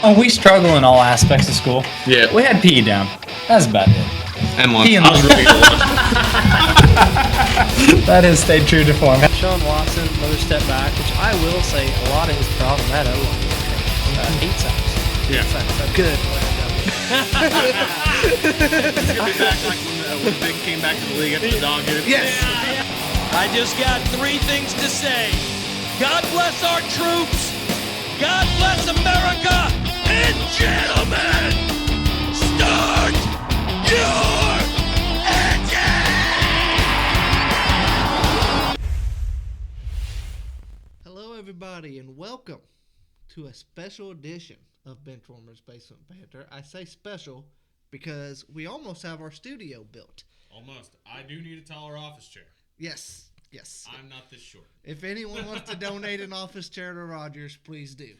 Oh, we struggle in all aspects of school. Yeah. We had PE down. That's about it. And lunch. PE and I was really good lunch. That has stayed true to form. Sean Watson, another step back, which I will say a lot of his problem that O-line. 8 sacks. Yeah. Good. He's gonna be back like when Vic came back to the league after the dog hit him. Yes. I just got 3 things to say. God bless our troops. God bless America. And gentlemen, start your engine. Hello, everybody, and welcome to a special edition of Benchwarmers Basement Banter. I say special because we almost have our studio built. Almost. I do need a taller office chair. Yes. I'm not this short. If anyone wants to donate an office chair to Rogers, please do.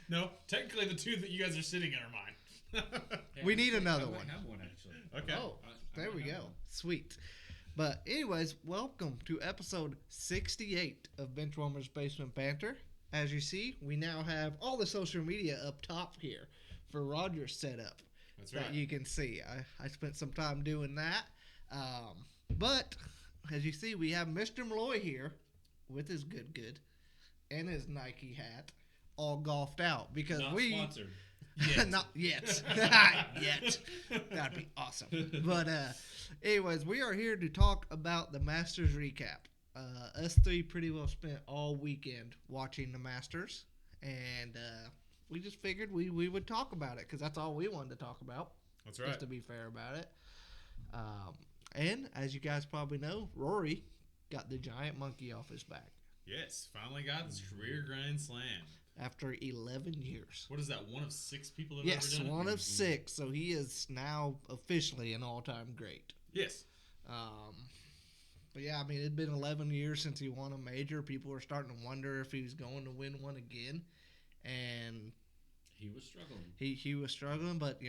No, technically the two that you guys are sitting in are mine. We need another one. I have one actually. Okay. Oh, there we go. Sweet. But anyways, welcome to episode 68 of Benchwarmers Basement Banter. As you see, we now have all the social media up top here for Rogers setup. That's right. That you can see. I spent some time doing that. But as you see, we have Mr. Malloy here with his good and his Nike hat all golfed out because Not we sponsored. not yet. Yet. That'd be awesome. But anyways, we are here to talk about the Masters recap. Us three pretty well spent all weekend watching the Masters, and we just figured we would talk about it because that's all we wanted to talk about. That's right. Just to be fair about it. And as you guys probably know, Rory got the giant monkey off his back Yes, finally got his career Grand Slam. after 11 years. What is that, one of 6 people that have Yes, ever done it? one of 6. So he is now officially an all-time great. Yes. But yeah, I mean, it'd been 11 years since he won a major. People were starting to wonder if he was going to win one again, and He was struggling. he was struggling. But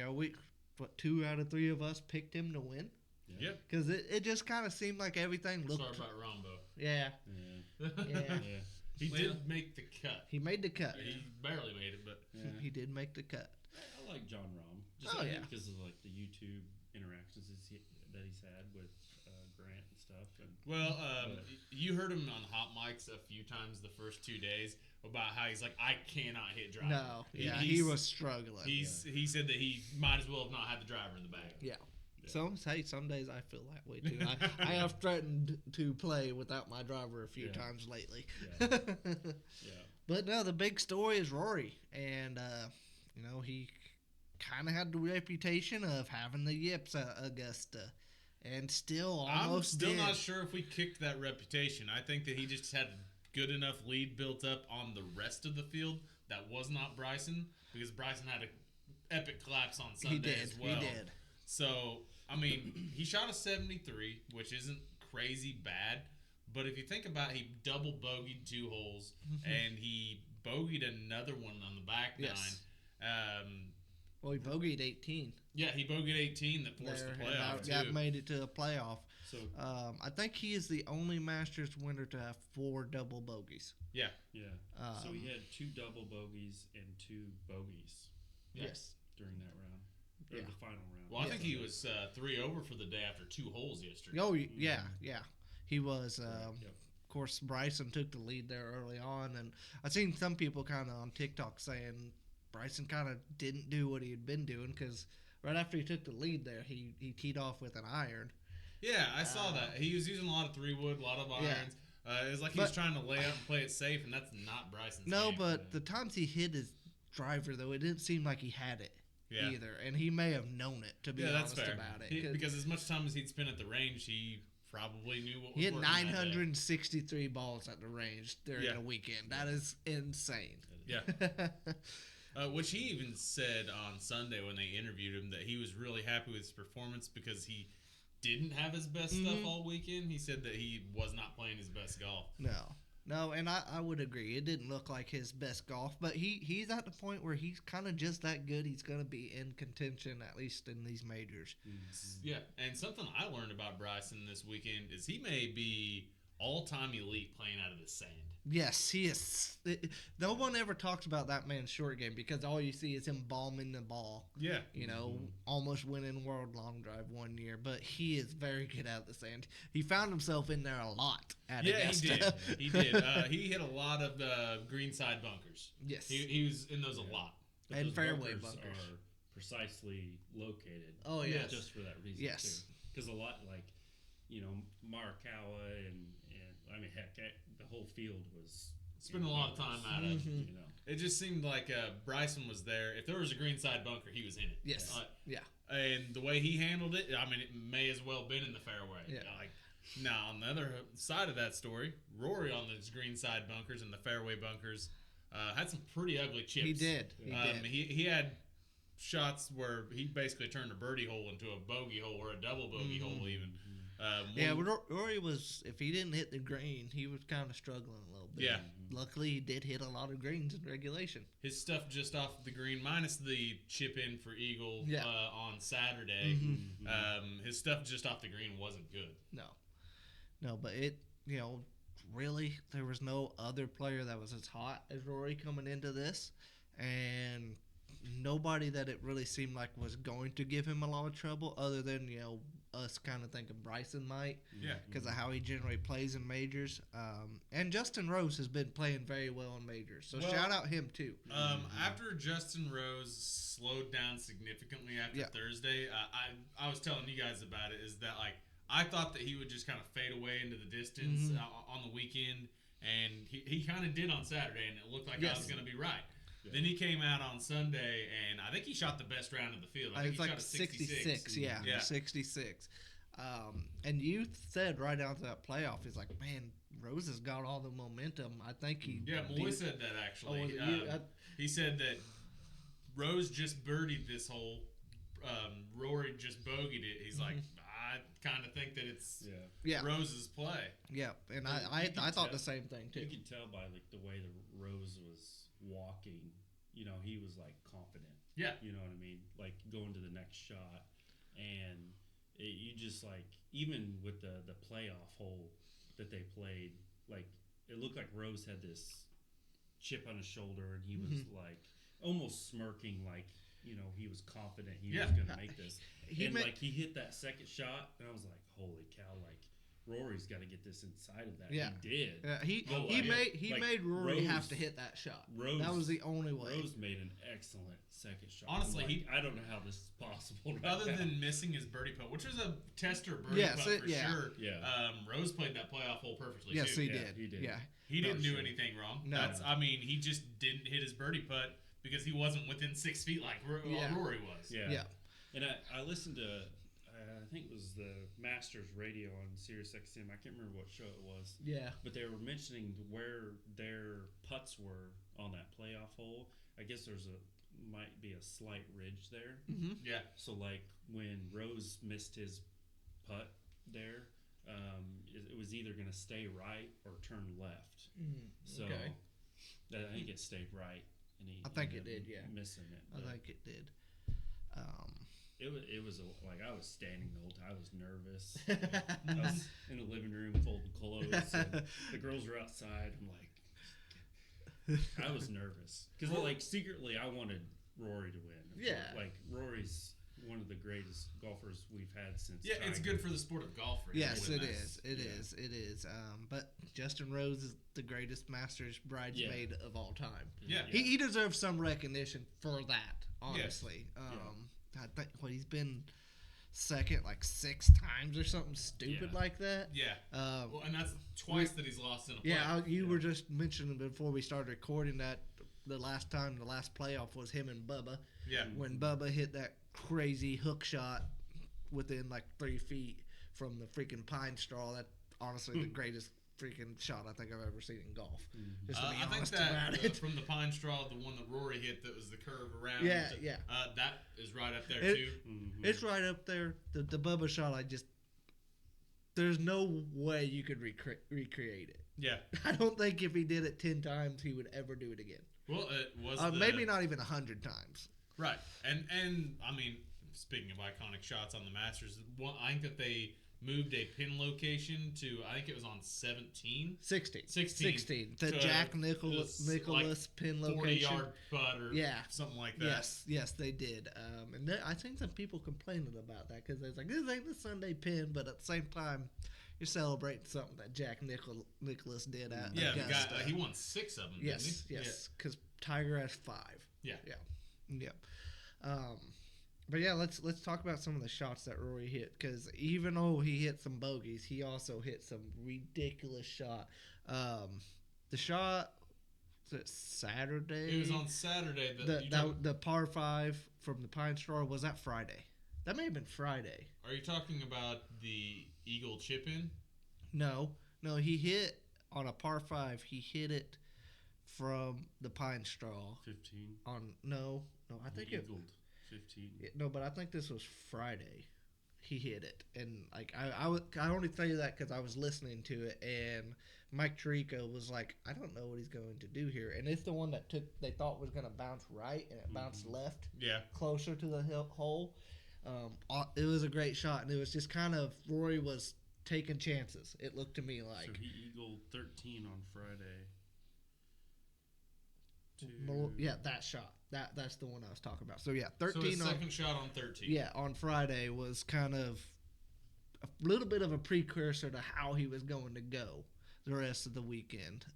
2 out of 3 of us picked him to win Yep. because it just kind of seemed like everything looked. Sorry about Rombo. Yeah, Yeah. yeah. He did make the cut. He made the cut. He barely made it, but Yeah. He did make the cut. I like John Rahm. Just Oh, I think yeah. because of like the YouTube interactions that he's had with Grant and stuff. And well, you heard him on hot mics a few times the first 2 days about how he's like, I cannot hit driver. No, yeah, he He's- was struggling. He said that he might as well have not had the driver in the bag. Yeah. Some days I feel that way too. I have threatened to play without my driver a few Yeah. times lately. Yeah. But no, the big story is Rory, and he kind of had the reputation of having the yips at Augusta, and still I'm almost still did. not sure if we kicked that reputation. I think that he just had a good enough lead built up on the rest of the field that was not Bryson, because Bryson had an epic collapse on Sunday He did. as well. He did. So, I mean, he shot a 73, which isn't crazy bad. But if you think about it, he double bogeyed 2 holes, and he bogeyed another one on the back Yes. 9. Well, he bogeyed 18 Yeah, he bogeyed 18 that forced there, the and playoff, that too. made it to a playoff. So I think he is the only Masters winner to have 4 double bogeys. Yeah. yeah. So he had 2 double bogeys and 2 bogeys Yes. during that round, or Yeah. the final round. Well, I think he was 3 over for the day after 2 holes yesterday. Oh, yeah. He was. Yep. Of course, Bryson took the lead there early on, and I've seen some people kind of on TikTok saying Bryson kind of didn't do what he had been doing because right after he took the lead there, he teed off with an iron. Yeah, I saw that. He was using a lot of 3-wood, a lot of Yeah. irons. It was like he was trying to lay up and play it safe, and that's not Bryson's No, game. but the times he hit his driver, though, it didn't seem like he had it Yeah. either, and he may have known it, to be Yeah, that's honest fair. about it. Because as much time as he'd spent at the range, he probably knew what was He had working that day. 963 balls at the range during Yeah. a weekend. That is insane. Yeah. Which he even said on Sunday when they interviewed him that he was really happy with his performance because he didn't have his best stuff all weekend. He said that he was not playing his best golf. No, and I would agree. It didn't look like his best golf, but he's at the point where he's kind of just that good. He's going to be in contention, at least in these majors. Yeah, and something I learned about Bryson this weekend is he may be all-time elite playing out of the sand. Yes, he is. No one ever talks about that man's short game because all you see is him bombing the ball. Yeah. You know, almost winning World Long Drive one year. But he is very good out of the sand. He found himself in there a lot at Augusta. He did. He hit a lot of greenside bunkers. Yes. He was in those a lot. But And those fairway bunkers bunkers. are precisely located. Oh, yes. Just for that reason. Yes. Because a lot like, Marikawa and I mean, heck, the whole field was Spent a lot of time at it. Mm-hmm. It just seemed like Bryson was there. If there was a greenside bunker, he was in it. Yes. Yeah. And the way he handled it, I mean, it may as well been in the fairway. Yeah. Now, on the other side of that story, Rory on those greenside bunkers and the fairway bunkers had some pretty ugly chips. He did. He had shots where he basically turned a birdie hole into a bogey hole or a double bogey hole even. Rory was, if he didn't hit the green, he was kind of struggling a little bit. Yeah. Luckily, he did hit a lot of greens in regulation. His stuff just off the green, minus the chip in for Eagle on Saturday. His stuff just off the green wasn't good. No, but it, really, there was no other player that was as hot as Rory coming into this. And nobody that it really seemed like was going to give him a lot of trouble other than, us kind of thinking Bryson might. Yeah. Because of how he generally plays in majors. And Justin Rose has been playing very well in majors. So shout out him too. After Justin Rose slowed down significantly after Thursday, I was telling you guys about it, is that I thought that he would just kind of fade away into the distance on the weekend, and he kind of did on Saturday, and it looked like I was going to be right. Yeah. Then he came out on Sunday, and I think he shot the best round of the field. I think he shot a 66. Yeah, 66. And you said right after that playoff, he's like, man, Rose has got all the momentum. I think he... Yeah, Malloy said that, actually. He said that Rose just birdied this hole. Rory just bogeyed it. He's like, I kind of think that it's Rose's play. Yeah, and I thought the same thing, too. You could tell by the way the Rose was walking, he was confident. Yeah. You know what I mean? Going to the next shot. And you just even with the playoff hole that they played, it looked like Rose had this chip on his shoulder, and he was almost smirking, he was confident he was going to make this. He hit that second shot, and I was like, holy cow, Rory's got to get this inside of that. Yeah. He did. He made Rory have to hit that shot. That was the only way. Rose made an excellent second shot. Honestly, I don't know how this is possible. Other than missing his birdie putt, which was a tester birdie putt for sure. Yeah. Rose played that playoff hole perfectly. Yes, too. he did. He did. Yeah. He didn't do anything wrong. No. He just didn't hit his birdie putt because he wasn't within 6 feet like Rory was. Yeah. And I listened to, I think it was the Masters radio on Sirius XM. I can't remember what show it was. Yeah. But they were mentioning where their putts were on that playoff hole. I guess might be a slight ridge there. Mm-hmm. Yeah. So when Rose missed his putt there, it was either going to stay right or turn left. So I think it stayed right. And I think it did, yeah. Missing it. I think it did. It was I was standing the whole time. I was nervous. I was in the living room folding clothes. And the girls were outside. I was nervous because secretly I wanted Rory to win. Yeah. Rory's one of the greatest golfers we've had since. Yeah, Tiger. It's good for the sport of golf. Yes, it is. It is. But Justin Rose is the greatest Masters bridesmaid of all time. Yeah. He deserves some recognition for that, honestly. I think he's been second 6 times or something stupid like that. Yeah. And that's twice that he's lost in a play. Yeah, you were just mentioning before we started recording that the last playoff was him and Bubba. Yeah. When Bubba hit that crazy hook shot within 3 feet from the freaking pine straw. That honestly the greatest freaking shot I think I've ever seen in golf. Just to be honest about it. From the pine straw, the one that Rory hit that was the curve around. Yeah. That is right up there too. It's right up there. The Bubba shot, there's no way you could recreate it. Yeah. I don't think if he did it 10 times, he would ever do it again. Well, it was maybe not even 100 times. Right. And I mean, speaking of iconic shots on the Masters, I think that they moved a pin location to, I think it was on 17. 16. 16. The to Jack Nicholas pin 40 location. 40-yard putt or something like that. Yes, they did. And I think some people complaining about that because they're like, this ain't the Sunday pin, but at the same time, you're celebrating something that Jack Nicholas did at Yeah, the Augusta. guy, he won 6 of them, didn't he? Yes, because Tiger has 5. Yeah. But yeah, let's talk about some of the shots that Rory hit because even though he hit some bogeys, he also hit some ridiculous shot. The shot was it Saturday? It was on Saturday. The par 5 from the Pine Straw, was that Friday? That may have been Friday. Are you talking about the Eagle chip in? No, he hit on a par 5. He hit it from the Pine Straw. 15. I think it. Eagled 15. No, but I think this was Friday. He hit it, and like I only tell you that because I was listening to it, and Mike Tirico was like, I don't know what he's going to do here, and it's the one that they thought was going to bounce right, and it bounced left, closer to the hole. It was a great shot, and it was just kind of Rory was taking chances. It looked to me like. So he eagled 13 on Friday. That shot. That's the one I was talking about. So yeah, 13. So his second shot on 13. Yeah, on Friday was kind of a little bit of a precursor to how he was going to go the rest of the weekend.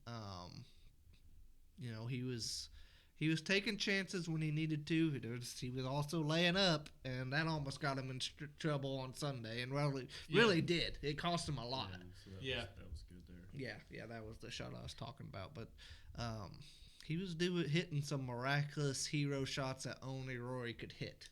He was taking chances when he needed to. He was also laying up, and that almost got him in trouble on Sunday, and really did. It cost him a lot. That was good there. Yeah, that was the shot I was talking about. But he was hitting some miraculous hero shots that only Rory could hit.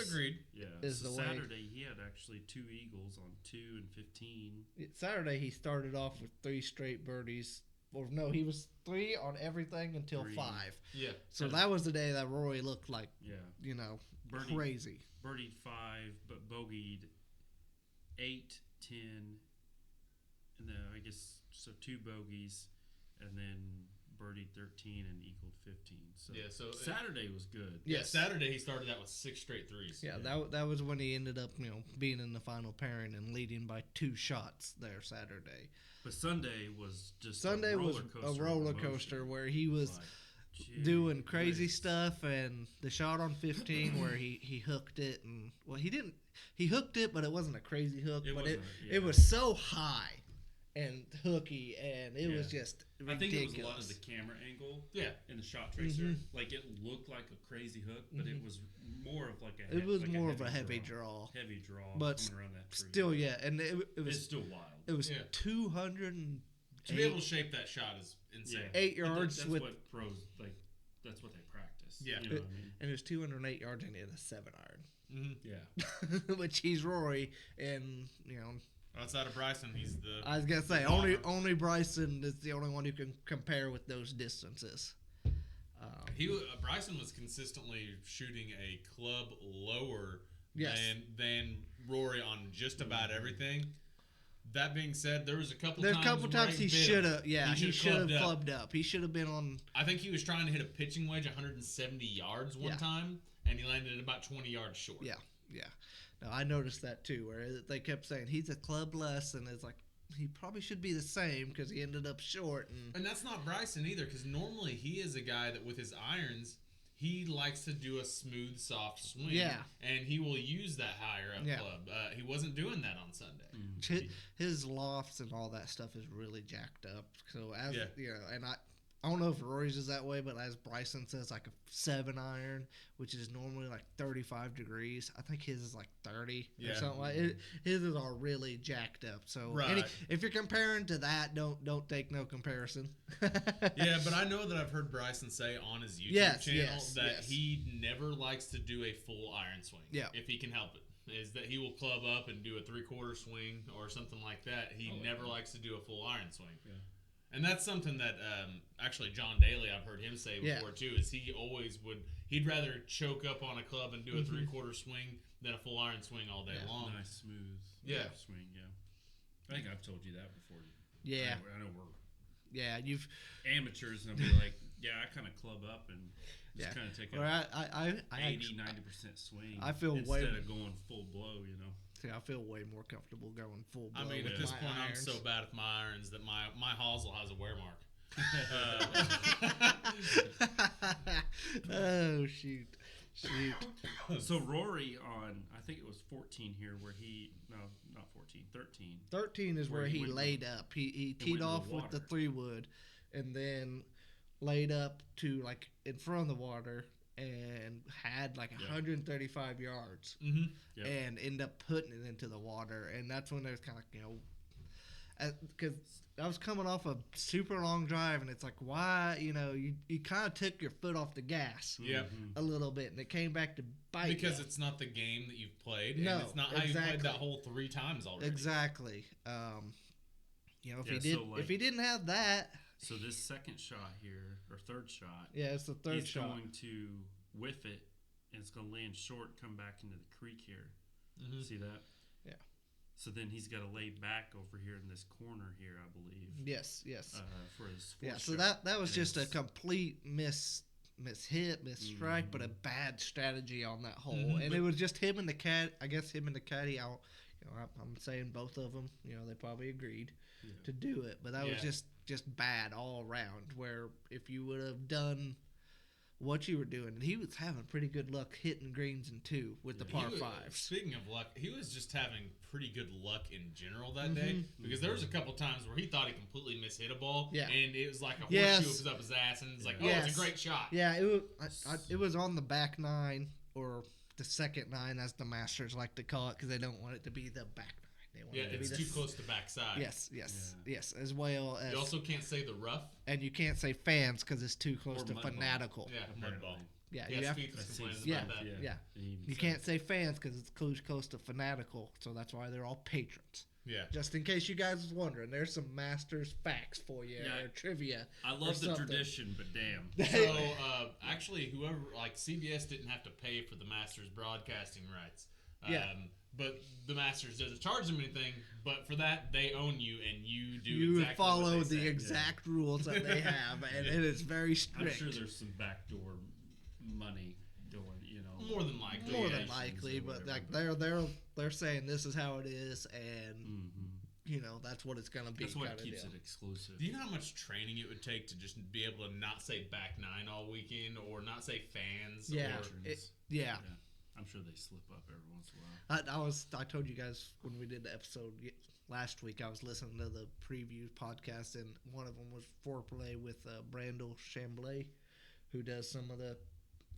Agreed. Yeah. Is so the way. Saturday he had actually 2 eagles on 2 and 15. Saturday he started off with 3 straight birdies. Or no, he was 3 on everything until 5. Yeah. So that was the day that Rory looked like, crazy. Birdied 5, but bogeyed 8, 10, and then I guess so 2 bogeys, and then birdied 13 and equaled 15. So Saturday was good. Yeah, Saturday he started out with 6 straight threes. Yeah, that was when he ended up, being in the final pairing and leading by 2 shots there Saturday. But Sunday was just a roller coaster where he was doing crazy stuff, and the shot on 15 where he hooked it, and he hooked it, but it wasn't a crazy hook, it was so high and hooky, and it was just ridiculous. I think it was a lot of the camera angle in the shot tracer. Like it looked like a crazy hook, but it was more of like a heavy draw. Heavy draw, but coming around that tree. Still, and it's still wild. It was 200 to be able to shape that shot is insane. 8 yards that's with what pros like. That's what they practice. Yeah, you know what I mean? And it was 208 yards and he had a 7 iron. Mm-hmm. Yeah, which he's Rory, and outside of Bryson, he's the. I was gonna say only Bryson is the only one who can compare with those distances. Bryson was consistently shooting a club lower than Rory on just about everything. That being said, there was a couple times he should have clubbed up. He should have been on. I think he was trying to hit a pitching wedge 170 yards one time, and he landed about 20 yards short. Yeah. No, I noticed that too, where they kept saying he's a club less, and it's like he probably should be the same because he ended up short. And that's not Bryson either, because normally he is a guy that with his irons, he likes to do a smooth, soft swing. Yeah. And he will use that higher up club. He wasn't doing that on Sunday. His lofts and all that stuff is really jacked up. So and I don't know if Rory's is that way, but as Bryson says, like a 7 iron, which is normally like 35 degrees. I think his is like 30 or something like it. His is all really jacked up. So if you're comparing to that, don't take no comparison. Yeah, but I know that I've heard Bryson say on his YouTube channel that he never likes to do a full iron swing. Yeah. If he can help it. Is that he will club up and do a 3/4 swing or something like that. He never likes to do a full iron swing. Yeah. And that's something that actually John Daly, I've heard him say before too, is he'd rather choke up on a club and do a 3/4 swing than a full iron swing all day long. Nice, smooth swing, I think I've told you that before. Yeah. I know we're you've amateurs, and I'll be like, I kind of club up and just kind of take a 80-90% swing I feel instead of going full blow, See, I feel way more comfortable going full blow. I mean, at with this my point, I'm irons. so bad with my irons that my hosel has a wear mark. Oh shoot. So Rory on, I think it was 14 here, where he not 14, 13. 13 is where he went laid up. He went teed into the off with the water. 3-wood, and then laid up to like in front of the water and had like 135 yards, Yep. and end up putting it into the water. And that's when there's kind of because I was coming off a super long drive, and it's like, why, you kind of took your foot off the gas Yeah. a little bit, and it came back to bite Because you. it's not the game that you've played, No, and it's not how you exactly. played that whole 3 times already. Exactly. If Yeah, if he didn't have that, So this second shot here, or third shot, yeah, it's the third he's shot. going to whiff it, and it's going to land short, come back into the creek here. Mhm. See that? Yeah. So then he's got to lay back over here in this corner here, I believe, Yes. for his fourth Yeah. So shot. that was And just a it's- misstrike, miss strike, but a bad strategy on that hole. Mhm. And it was just him and the cat. I guess him and the caddy out. I'm saying both of them. They probably agreed to do it, but that was Yeah. just bad all around. Where if you would have done what you were doing, and he was having pretty good luck hitting greens in 2 with the He par was- 5s. Speaking of luck, he was just having pretty good luck in general that Mm-hmm. day, because there was a couple times where he thought he completely mishit a ball, Yeah. and it was like a Yes. horseshoe was up his ass, and it's like, oh, Yes. it's a great shot. Yeah, it was on the back 9, or the second 9, as the Masters like to call it, because they don't want it to be the back 9. They want Yeah, it to it's be too the close to backside. Yes, as well as. You also can't say the rough. And you can't say fans because it's too close Or to mud ball. fanatical. Yeah, mud ball. Yeah, Yeah, you have, Spieth was complaining Yeah. about that. Yeah. He even you said can't it. say fans because it's close to fanatical, so that's why they're all patrons. Yeah. Just in case you guys was wondering, there's some Masters facts for you, Yeah. or trivia. I or love the something. tradition, but damn. So, actually, whoever, like, CBS didn't have to pay for the Masters broadcasting rights. Yeah. But the Masters doesn't charge them anything, but for that, they own you, and you do You exactly follow what they the say. exact rules that they have, and it is very I'm strict. sure there's some backdoor money going, More than likely. More yeah. than likely, or but whatever, like they're saying this is how it is, and Mhm. that's what it's gonna be. That's what kinda keeps deal. it exclusive. Do you know how much training it would take to just be able to not say back 9 all weekend, or not say fans? Yeah, Or, Veterans. Yeah, I'm sure they slip up every once in a while. I told you guys when we did the episode last week, I was listening to the preview podcast, and one of them was foreplay with Brandel Chambly, who does some of the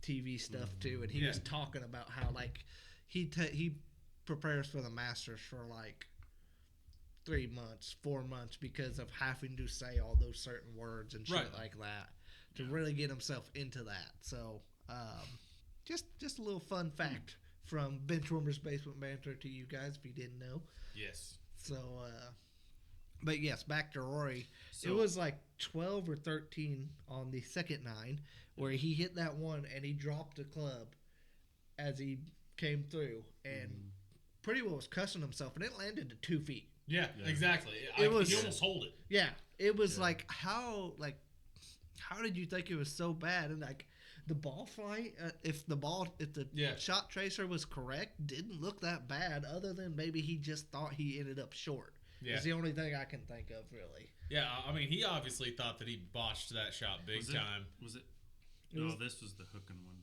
TV stuff too, and he was talking about how like he prepares for the Masters for like 3 months, 4 months, because of having to say all those certain words and shit Right. like that to really get himself into that. So just a little fun fact from Benchwarmer's Basement Banter to you guys if you didn't know. Yes. So, but yes, back to Rory. So- It was like 12 or 13 on the second 9 where he hit that one and he dropped the club as he came through and pretty well was cussing himself, and it landed to 2 feet. Yeah, exactly. It was- he almost hold it. Yeah, it was like how did you think it was so bad? And like the ball flight, if the shot tracer was correct, didn't look that bad. Other than maybe he just thought he ended up short. Yeah. It's the only thing I can think of really. Yeah, I mean, he obviously thought that he botched that shot big time. Was it? It No, was- this was the hooking one.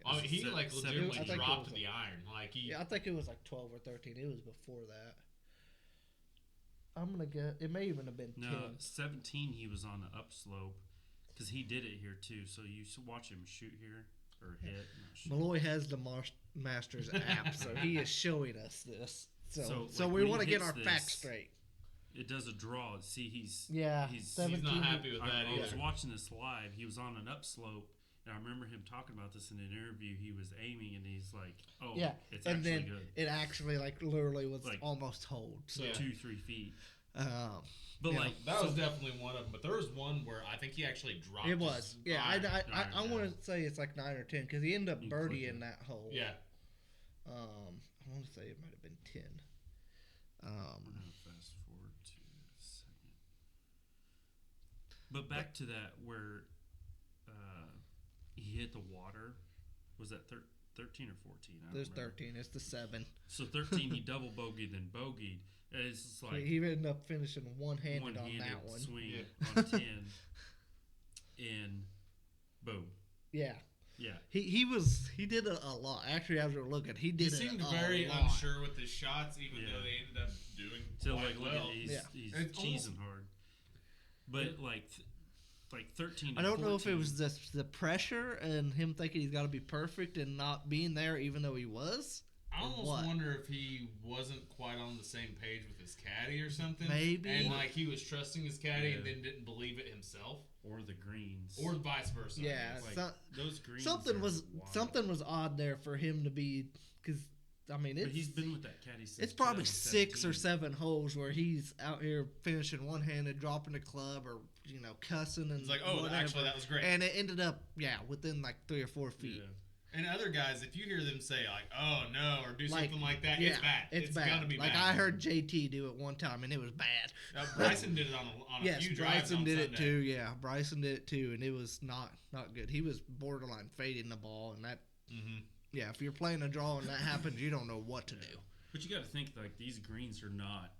I mean, he Se- like seven- legitimately I think it dropped was the iron. Like he. Yeah, I think it was like 12 or 13. It was before that. I'm gonna get. It may even have been 10. No, 17. He was on the upslope because he did it here too. So you watch him shoot here or hit. not shoot. Malloy has the Masters app, so he is showing us this. So So, like, we when want to he get hits our this- facts straight. It does a draw. See, he's Yeah, He's 17 He's not happy with that I was either. watching this live. He was on an upslope, and I remember him talking about this in an interview. He was aiming, and he's like, "Oh, Yeah, it's and actually then good, it actually like literally was Like- almost hold. So, 2-3 feet." um, But Yeah. like That was definitely one of them. But there was one where I think he actually dropped. it was. his Yeah, iron. I want to say it's like 9 or 10 because he ended up You click birdieing it. that hole. Yeah. I want to say it might have been 10. We're gonna fast forward to a second. But back to that where he hit the water. Was that 13 or 14. I don't There's remember. 13. It's the 7. So 13, he double bogeyed, then bogeyed. And it's just like He ended up finishing one-handed on that one. swing on 10, and boom. Yeah. Yeah. He did a lot. Actually, as we were looking, he He did seemed a very lot. unsure with his shots, even Yeah. though they ended up doing So quite like, look well. at he's, Yeah. he's It's cheesing hard. But like 13. I don't know if it 14, was the pressure and him thinking he's got to be perfect and not being there, even though he was. I or almost what? wonder if he wasn't quite on the same page with his caddy or something. Maybe. And like he was trusting his caddy and Yeah. then didn't believe it himself, or the greens, or vice versa. I Yeah, guess. like so- those greens. Something are was wild. odd there for him to be, because I mean But it's he's been with that caddy since. it's probably 6 or 2017. 7 holes where he's out here finishing one-handed, dropping the club, or cussing and It's like, oh, whatever. actually, that was great. And it ended up within like 3 or 4 feet. Yeah. And other guys, if you hear them say like, "Oh no," or do Like, something like that, yeah, it's bad. It's bad. Gonna be like bad. I heard JT do it one time and it was bad. Bryson did it on a Yes, few drives Bryson on did it Sunday. too. Yeah, Bryson did it too, and it was not good. He was borderline fading the ball, and that. Mhm. Yeah, if you're playing a draw and that happens, you don't know what to do. But you got to think like these greens are not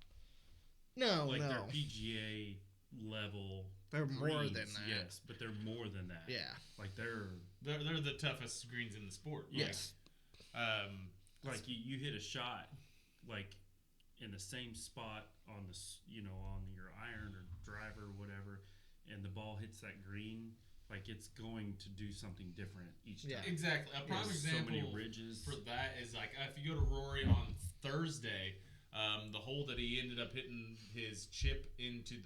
No, like no, they're PGA level. they're more greens, than that. Yes, but they're more than that. Yeah. Like they're They're the toughest greens in the sport. Yes. like you hit a shot like in the same spot on on your iron or driver or whatever, and the ball hits that green, like it's going to do something different each time. Yeah. Exactly. A prime There's example so many ridges. for that is like if you go to Rory on Thursday, the hole that he ended up hitting his chip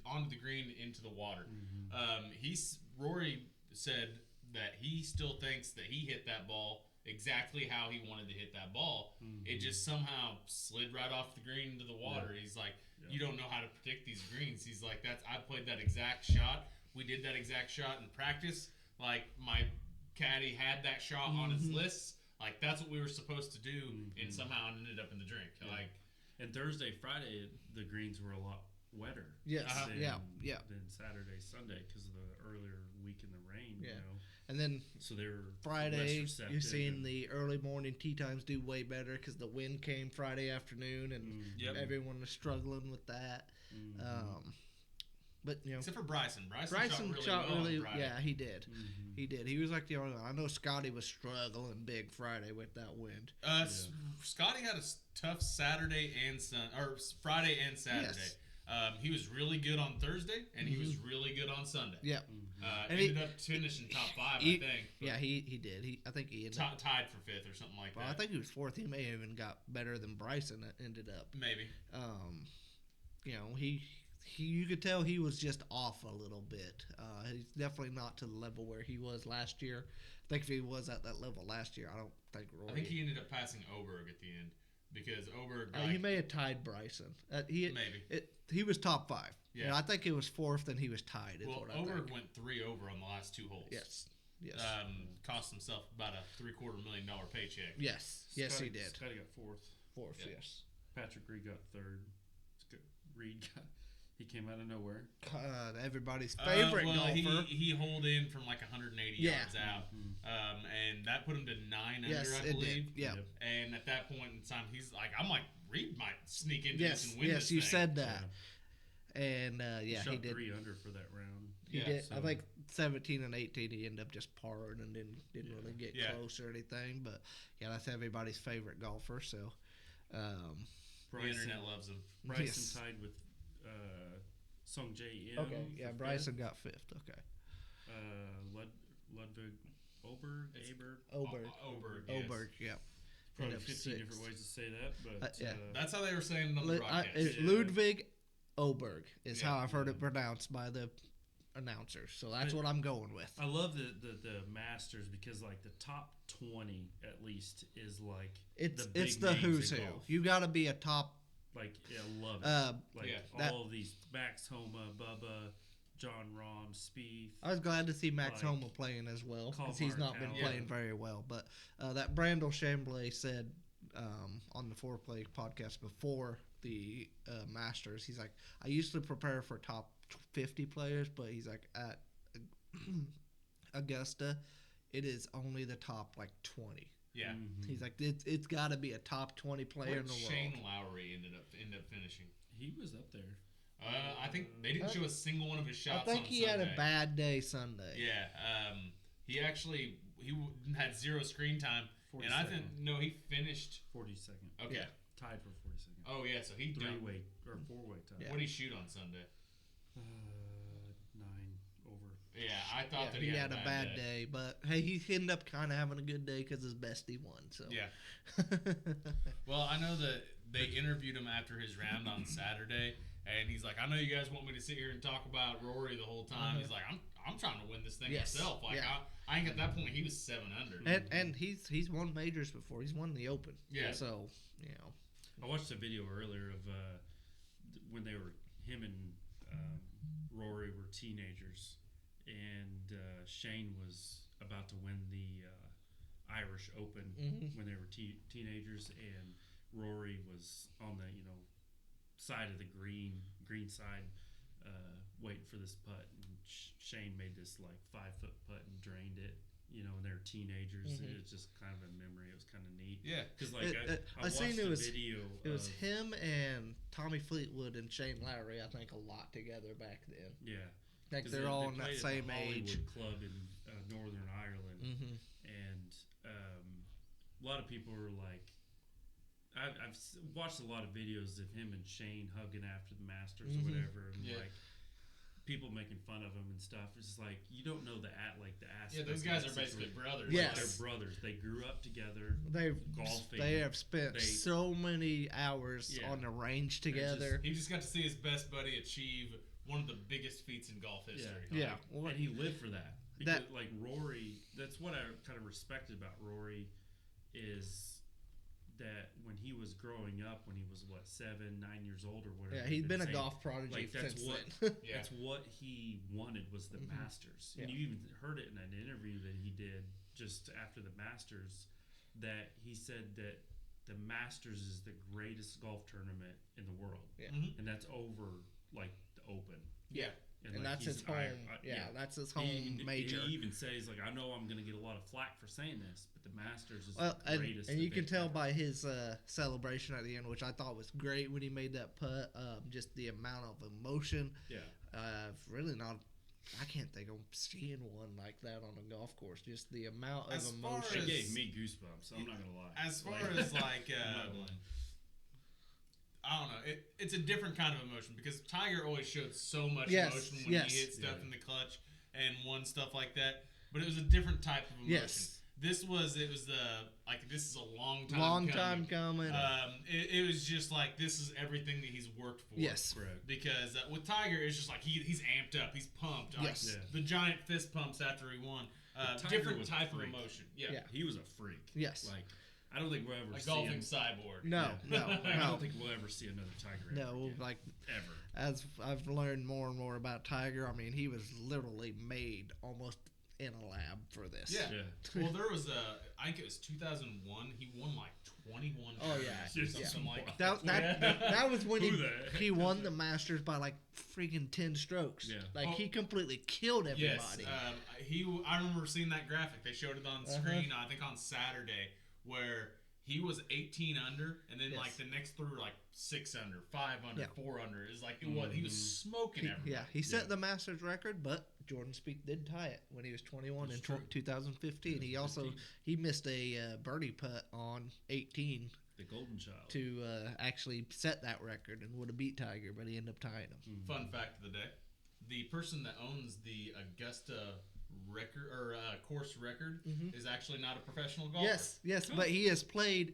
onto the green into the water. Rory said that he still thinks that he hit that ball exactly how he wanted to hit that ball. It just somehow slid right off the green into the water. Yeah. He's like, Yeah. you don't know how to predict these greens. He's like, I played that exact shot. We did that exact shot in practice. Like my caddy had that shot on his list. Like that's what we were supposed to do, and somehow it ended up in the drink. Yeah. Like, And Thursday, Friday, the greens were a lot wetter. Yes. Than, Yeah. Than Saturday, Sunday because of the earlier week in the rain. Yeah. You know, And then so they were Friday, less receptive you've seen and- the early morning tee times do way better because the wind came Friday afternoon, and Yep. everyone was struggling with that. But except for Bryson. Bryson Bryson shot really well on Friday. yeah, he did. Mm-hmm. He did. He was like the only one. I know Scotty was struggling big Friday with that wind. Scotty had a tough Saturday and Friday and Saturday. Yes. He was really good on Thursday, and he was really good on Sunday. Yeah. And Ended up finishing top 5, I think. Yeah, he did. I think he ended up. Tied for 5th or something like Well, that. I think he was 4th. He may have even got better than Bryson ended up. Maybe. You could tell he was just off a little bit. He's definitely not to the level where he was last year. I think if he was at that level last year, I don't think Rory. I think he ended up passing Oberg at the end because Oberg. he may have tied Bryson. Maybe. He was top 5. Yeah. And I think it was 4th, and he was tied. Is Well, what I Oberg think. went 3 over on the last 2 holes. Yes. Cost himself about a $750,000 paycheck. Yes. Yes, he Scotty- did. Scotty got 4th. 4th. Yeah. Yes. Patrick Reed got 3rd. He came out of nowhere. Everybody's favorite golfer. He holed in from like 180 Yeah. yards out, and that put him to 9 Yes, under, I it believe. did. Yeah. Yep. And at that point in time, he's like, I'm like, Reed might sneak into Yes. this and win Yes, this you thing. said that. And He yeah, shot he did. 3 under for that round. He Yeah, did. I so- think 17 and 18, he ended up just parring and didn't really get Yeah. close or anything. But yeah, that's everybody's favorite golfer. So, The internet loves him. Bryson Yes. tied with Sung J M. okay, yeah, for Bryson 5th. got 5th. Okay, Ludwig Oberg. Oberg. Oberg. Yes. Oberg, yeah. Probably Ended up 15 6th. different ways to say that, but yeah. That's how they were saying it on the broadcast. Ludwig Oberg is Yeah. how I've heard it pronounced by the announcers. So that's what I'm going with. I love the Masters because like the top 20 at least is like It's the big the names who's in who. golf. You got to be a top. Like yeah, love it. Like Yeah. all of these Max Homa, Bubba, John Rahm, Spieth. I was glad to see Max Like, Homa playing as well because Colin he's not been Morikawa. playing very well. But that Brandel Chambly said on the Foreplay podcast before the Masters, he's like, I used to prepare for top 50 players, but he's like, at Augusta, it is only the top like 20. Yeah. He's like, it's got to be a top 20 player in the Shane world. Lowry ended up finishing. He was up there. I think they didn't show a single one of his shots. I think on he had Sunday. a bad day Sunday. Yeah. He actually had 0 screen time, and I think he finished 42nd. Okay. Yeah. Tied for 42nd. Oh yeah, so he Three-way or four-way tie. Yeah. What did he shoot on Sunday? 9 over. Yeah, I thought that he had a bad day, but hey, he ended up kind of having a good day because his bestie won. So Yeah. Well, I know that they interviewed him after his round on Saturday, and he's like, "I know you guys want me to sit here and talk about Rory the whole time." He's like, "I'm trying to win this thing Yes. myself. Like, Yeah. I think at that point he was 7 under." and he's won majors before. He's won the Open. Yeah. So I watched a video earlier of when him and Rory were teenagers, and Shane was about to win the Irish Open when they were teenagers, and Rory was on the side of the green side, waiting for this putt, and Shane made this like 5-foot putt and drained it. And they're teenagers. And it's just kind of a memory. It was kind of neat. Yeah, because like I watched seen the video. it was him and Tommy Fleetwood and Shane Lowry. I think a lot together back then. Yeah, Like 'cause they're all in played that at same the age. Hollywood Club in Northern Ireland, and a lot of people were like, I've watched a lot of videos of him and Shane hugging after the Masters or whatever, and like people making fun of him and stuff. It's just like you don't know the aspect. yeah. Those guys are basically brothers. Yes. Like they're brothers. They grew up together. Golfing. They have spent so many hours on the range together. He just got to see his best buddy achieve one of the biggest feats in golf history. Yeah. And he lived for that. Because, like Rory, that's what I kind of respected about Rory, is that when he was growing up, when he was 7, 9 years old or whatever. Yeah, he's been a golf prodigy like, since what, then. That's what he wanted was the Masters. And you even heard it in an interview that he did just after the Masters, that he said that the Masters is the greatest golf tournament in the world. Yeah. And that's over like the Open. Yeah. And like, that's he's home. an That's his home major. He even says, like, I know I'm going to get a lot of flack for saying this, but the Masters is the greatest. And you can event tell ever. by his celebration at the end, which I thought was great when he made that putt. Just the amount of emotion. Yeah. Really not. I can't think of seeing one like that on a golf course. Just the amount As of far emotion. It gave me goosebumps. I'm not going to lie. As far as like, I don't know, it's a different kind of emotion because Tiger always showed so much emotion when he hit stuff in the clutch and won stuff like that. But it was a different type of emotion. Yes. This is a long time coming. It was just like this is everything that he's worked for. Yes. Correct. Because with Tiger, it's just like he's amped up, he's pumped. Yes. Like, the giant fist pumps after he won. Tiger Different was a type of freak. emotion. Yeah. He was a freak. Yes. Like, I don't think we'll ever A see golfing him. cyborg. No, Like, I no. don't think we'll ever see another Tiger ever No, again. like Ever. as I've learned more and more about Tiger, I mean, he was literally made almost in a lab for this. Yeah. Well, there was I think it was 2001. He won like 21 Oh, tournaments yeah. or something like That was when Who the heck? he won the Masters by like freaking 10 strokes. Yeah. Like Oh. he completely killed everybody. Yes. I remember seeing that graphic. They showed it on screen, I think on Saturday, where he was 18 under, and then like the next three were like 6 under, 5 under, 4 under. It was like he was smoking everybody. Yeah, he set the Masters record, but Jordan Spieth did tie it when he was 21 in 2015. He also he missed a birdie putt on 18 The golden child. to actually set that record and would have beat Tiger, but he ended up tying him. Fun fact of the day: the person that owns the Augusta record or course record is actually not a professional golfer. Yes, but he has played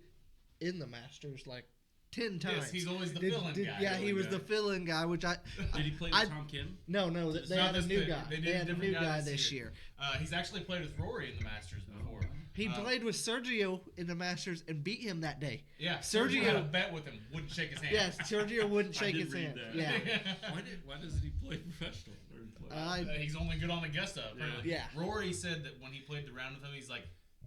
in the Masters like 10 times. Yes, he's always the fill-in guy. Yeah, he was the fill-in guy, which I Did he play with Tom Kim? no, they had a new guy. They They had a new different guy this year. He's actually played with Rory in the Masters before. He played with Sergio in the Masters and beat him that day. Yeah, Sergio had a bet with him, wouldn't shake his hand. Yes, Sergio wouldn't shake I did his read hand. that. Yeah. Why doesn't he play professional? He's only good on Augusta, apparently. Yeah. Rory said that when he played the round with him,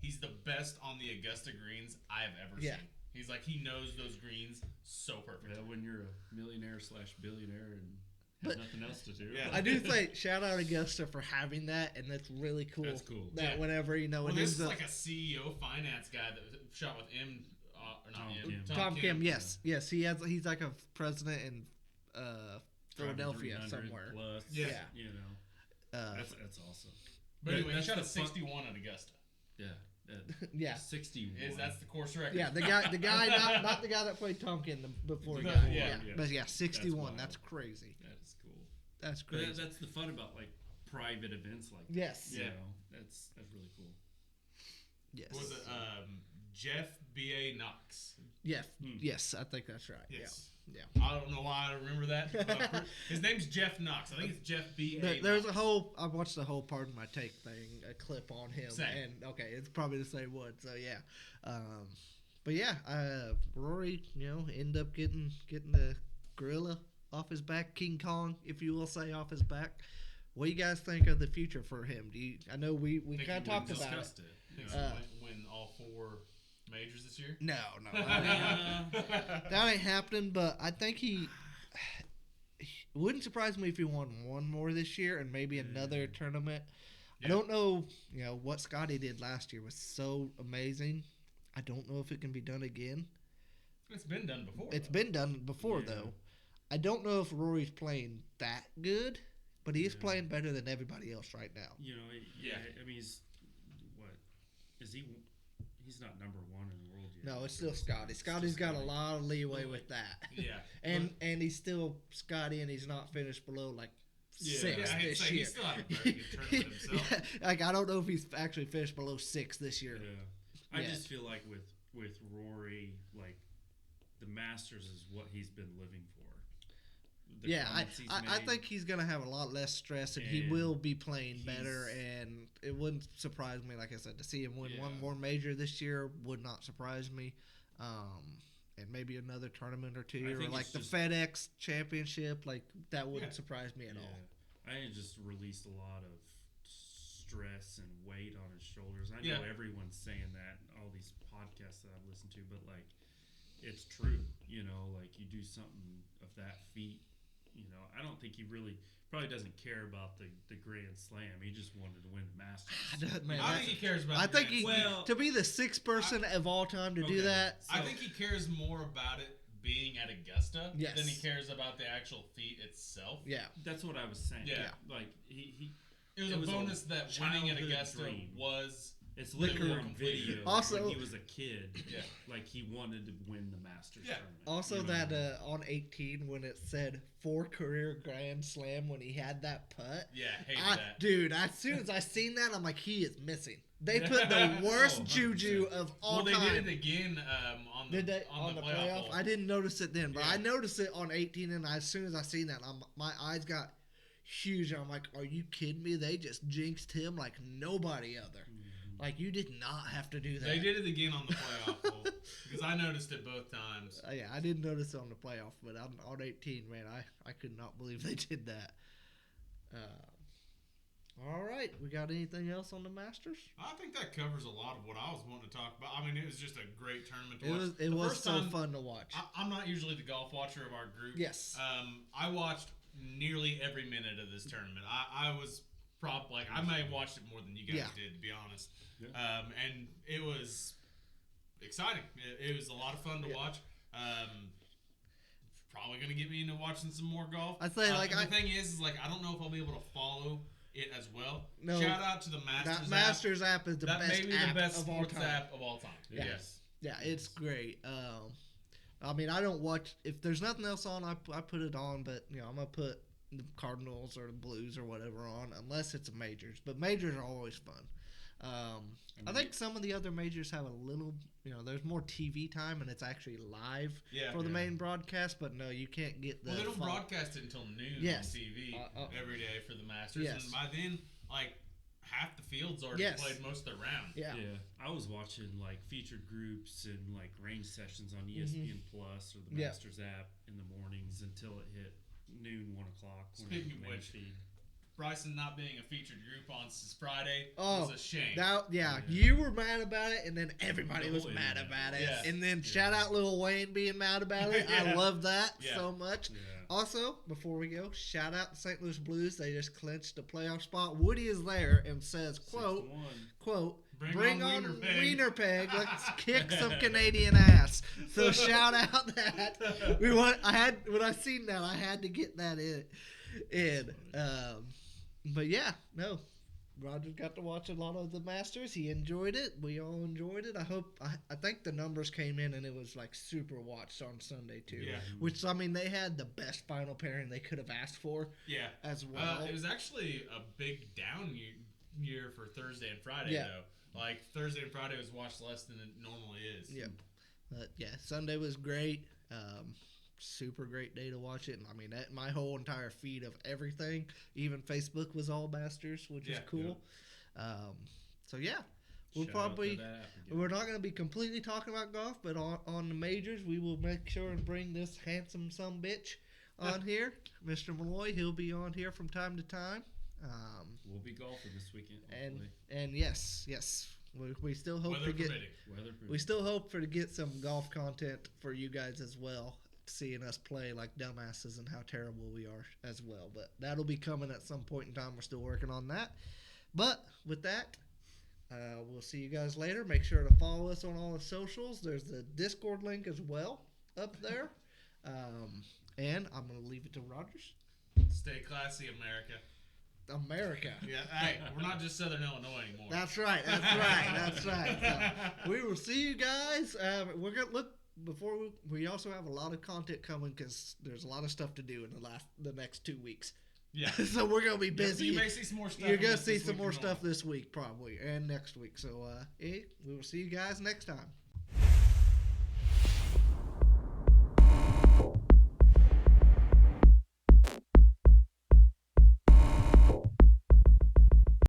he's the best on the Augusta greens I've ever seen. He's like, he knows those greens so perfect. When you're a millionaire / billionaire and But nothing else to do. Yeah. I do think shout out Augusta for having that, and that's really cool. That's cool. That Yeah. whenever Well, it this ends is up like a CEO finance guy that shot with Tom Kim, yes, he's like a president in Philadelphia 300 somewhere. Plus, Yeah. you know, that's awesome. But anyway, he That's shot the a 61 at Augusta. Yeah, Yeah. 61. That's the course record. Yeah, the guy, not the guy that played Tom Kim before. The- guy. yeah. But yeah, 61. wild. That's crazy. That is cool. That's But crazy. that's the fun about like private events like that. Yes. You Yeah. know, that's really cool. Yes. Was it Jeff B.A. Knox? Yeah. Yes, I think that's right. Yes. Yeah. I don't know why I remember that. But his name's Jeff Knox. I think it's Jeff B.A. There's Knox. I watched the whole Pardon My Take thing, a clip on him, Same. and okay, it's probably the same one. So yeah, but yeah, Rory, end up getting the gorilla off his back, King Kong, if you will say, off his back. What do you guys think of the future for him? I know we Think kind of he talked about it. discussed it. Think he'll win all 4 majors this year? No, that ain't happening. But I think he wouldn't surprise me if he won one more this year and maybe another tournament. Yeah. I don't know. What Scotty did last year was so amazing. I don't know if it can be done again. It's been done before. It's though. been done before though. I don't know if Rory's playing that good, but he is playing better than everybody else right now. You know, I mean, he's what is he? He's not number 1 in the world yet. No, it's still Scotty. Scotty's got a lot of leeway with that. Yeah. And he's still Scotty, and he's not finished below like Yeah, 6 I'd this say year. he still had a very good tournament himself. Yeah, like I don't know if he's actually finished below 6 this year. Yeah. I Yeah. just feel like with Rory, like the Masters is what he's been living for. The Yeah, comments he's I made. think he's gonna have a lot less stress, and he And will be playing better. he's- And it wouldn't surprise me, like I said, to see him win one Yeah. more major this year would not surprise me. And maybe another tournament or two, I or think like it's the just- FedEx Championship, like that wouldn't Yeah. surprise me at all. I think it just released a lot of stress and weight on his shoulders. I Yeah. know everyone's saying that in all these podcasts that I've listened to, but like it's true. You know, like you do something of that feat. You know, I don't think he probably doesn't care about the Grand Slam. He just wanted to win the Masters. Man, I think he cares about. I the think Grand he Slam. to be the 6th person of all time to do Okay. that. I think he cares more about it being at Augusta Yes. than he cares about the actual feat itself. Yeah, That's what I was saying. Yeah. Like he It was It a was a bonus that winning at childhood Augusta dream. was. it's Liquor literally on completed. video. Also- when he was a kid. Yeah. Like he wanted to win the Masters Yeah. tournament. also you know? that on 18 when it said 4 career Grand Slam when he had that putt. Yeah, hate I, that. dude, as soon as I seen that, I'm like, he is missing. They put the worst 100%. juju of all Well, they time. did it again on the Did they on the playoff. hole. I didn't notice it then, but Yeah. I noticed it on 18, and as soon as I seen that, my eyes got huge. I'm like, are you kidding me? They just jinxed him like nobody other. Like you did not have to do that. They did it again on the playoff hole because I noticed it both times. Yeah, I didn't notice it on the playoff, but on 18, man, I could not believe they did that. All right, we got anything else on the Masters? I think that covers a lot of what I was wanting to talk about. I mean, it was just a great tournament to It watch. was The first so time- fun to watch. I'm not usually the golf watcher of our group. Yes. I watched nearly every minute of this tournament. I was I may have watched it more than you guys Yeah. did, to be honest. Yeah. And it was exciting. It was a lot of fun to watch. Probably going to get me into watching some more golf. I'd say, like, the thing is like I don't know if I'll be able to follow it as well. No. Shout out to the Masters That app. Masters app is the That best may be app the best of all sports time. app of all time. Yeah. Yes. Yeah, it's great. I mean, I don't watch if there's nothing else on. I put it on, but I'm gonna put the Cardinals or the Blues or whatever on, unless it's majors. But majors are always fun. I think some of the other majors have a little, there's more TV time and it's actually live Yeah. for the main broadcast. But no, you can't get the. Well, they don't fun. broadcast it until noon Yes. on TV every day for the Masters, Yes. and by then, like half the field's already Yes. played most of their round. Yeah. I was watching like featured groups and like range sessions on ESPN Plus or the Mm-hmm. Yeah. Masters app in the mornings until it hit noon, 1 o'clock. when Speaking the of main which, feed. Bryson not being a featured group on Friday Oh, was a shame. You were mad about it, and then everybody was Oh, mad yeah. about it. Yeah. And then shout out Lil Wayne being mad about it. I Yeah. love that Yeah. so much. Yeah. Also, before we go, shout out the St. Louis Blues. They just clinched a playoff spot. Woody is there and says, quote, 6-1. Bring on Winnipeg. Winnipeg. Let's kick some Canadian ass. So shout out that. When I seen that, I had to get that in. But yeah, no. Roger got to watch a lot of the Masters. He enjoyed it. We all enjoyed it. I think the numbers came in and it was like super watched on Sunday too. Yeah. Which, I mean, they had the best final pairing they could have asked for Yeah. as well. It was actually a big down year for Thursday and Friday, Yeah. though. Like, Thursday and Friday was watched less than it normally is. Yep. But yeah, Sunday was great. Super great day to watch it. And I mean, my whole entire feed of everything, even Facebook was all Masters, which is Yeah. cool. So yeah, we'll Shout out to probably that again. we're not going to be completely talking about golf, but on the majors, we will make sure and bring this handsome son bitch on here, Mr. Malloy. He'll be on here from time to time. We'll be golfing this weekend. And Hopefully. yes, we still hope Weather to get. permitting. Weather We still hope to get some golf content for you guys as well, seeing us play like dumbasses and how terrible we are as well. But that'll be coming at some point in time. We're still working on that. But with that, we'll see you guys later. Make sure to follow us on all the socials. There's the Discord link as well up there. And I'm going to leave it to Rogers. Stay classy, America. America. Yeah, hey, we're not just Southern Illinois anymore. That's right. That's right. So, we will see you guys. We're gonna look before we also have a lot of content coming because there's a lot of stuff to do in the next 2 weeks. Yeah. So we're gonna be busy. You may see some more stuff. You're gonna this see week some than more normal. stuff this week probably and next week. So we will see you guys next time.